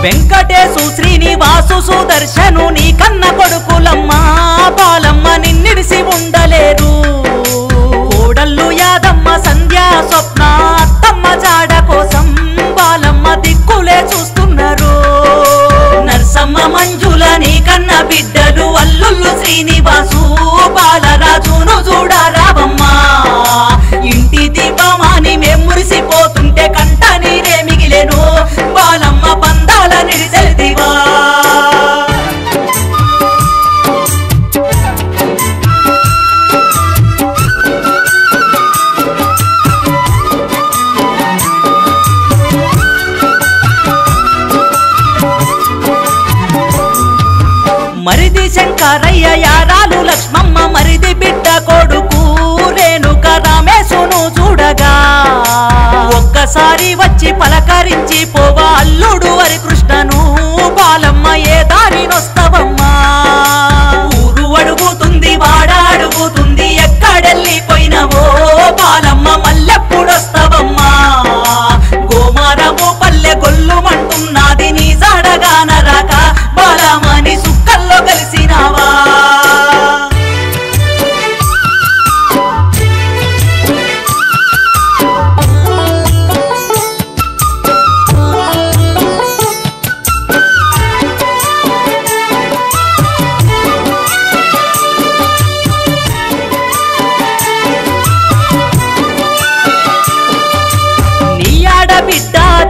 వెంకటేశు శ్రీనివాసు సుదర్శను నీ కన్న కొడుకులమ్మ బాలమ్మ నిన్నిడిసి ఉండలేరు కోడళ్ళు యాదమ్మ సంధ్యా స్వప్న అత్తమ్మ జాడ కోసం బాలమ్మ దిక్కులే చూస్తున్నారు నర్సమ్మ మంజుల నీ కన్న బిడ్డలు అల్లుళ్ళు శ్రీనివాసు బాలరాజును చూడరావమ్మ ఇంటి దీపమాని మేం మురిసిపోతుంటే కంట నీరే మిగిలేను బాలమ్మ బంధాల నిడిసెల్దివా మరిది శంకరయ్య యారాలు లక్ష్మమ్మ మరిది బిడ్డ కొడుకు రేణుక రామేశును చూడగా ఒక్కసారి వచ్చి పలకరించి పోవా అల్లుడు హరికృష్ణను బాలమ్మ ఏ దారినొస్తవమ్మా ఊరు అడుగుతుంది వాడ అడుగుతుంది ఎక్కడెళ్ళిపోయినవో బాలమ్మ మల్లెప్పుడొస్తవమ్మా గోమారము పల్లె గొల్లుమంటున్నది నీ జాడగానరాక బాలమని సుక్కల్లో కలిసినావా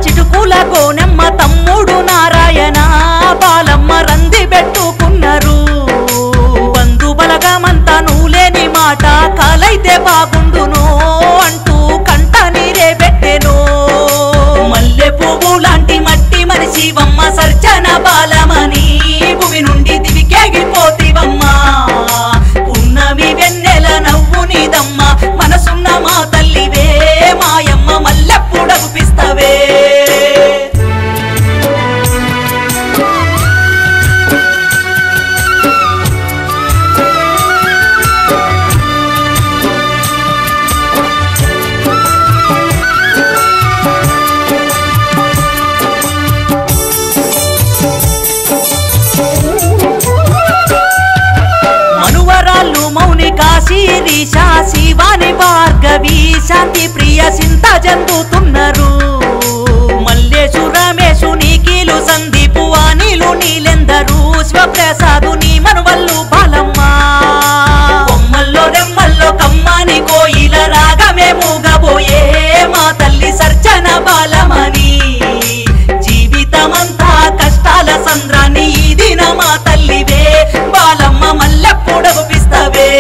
చిటుకుల గోనెమ్మ తమ్ముడు నారాయణ బాలమ్మ రంది పెట్టుకున్నారు బంధు బలగమంతా నువ్వులేని మాట కాలైతే బాగుండును అంటూ కంట నీరే పెట్టెను మల్లె పువ్వు లాంటి మట్టి మనిషివమ్మ సర్జన బాలమని భూమి నుండి దివికేగిపోతివమ్మ ఉన్నవి వెన్నెల నవ్వు నీదమ్మ మనసున్న మా తల్లివే మాయమ్మ మల్లెప్పుడగుపిస్తవే మనువరాళ్ళు మౌనికా శిరీష శివాని భార్గవి శాంతి ప్రియ సింత చెందుతున్నారు మల్లేశు రమేశు నీకీలు సందీపు అనిలు నీలెందరు శివప్రసాదు నీ మనువల్లు బాలమ్మ కొమ్మల్లో రెమ్మల్లో కమ్మని కోయిల రాగమే మూగబోయే మా తల్లి సర్జన బాలమని జీవితమంతా కష్టాల సంద్రాన్ని ఈ దిన మా తల్లివే బాలమ్మ మల్లెప్పుడగుపిస్తవే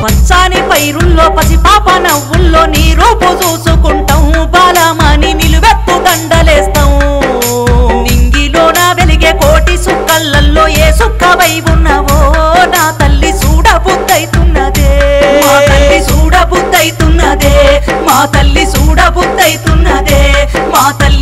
పచ్చాని పైరుల్లో పసిపాప నవ్వుల్లో నీ రూపు చూసుకుంటాం బాలమని నిలువెత్తు దండలేస్తాం నింగిలోన వెలిగే కోటి సుక్కళ్ళల్లో ఏ సుక్కవై ఉన్నవో నా తల్లి చూడబుద్దైతున్నదే మా తల్లి చూడబుద్దైతున్నదే మా తల్లి చూడబుద్దైతున్నదే మా తల్లి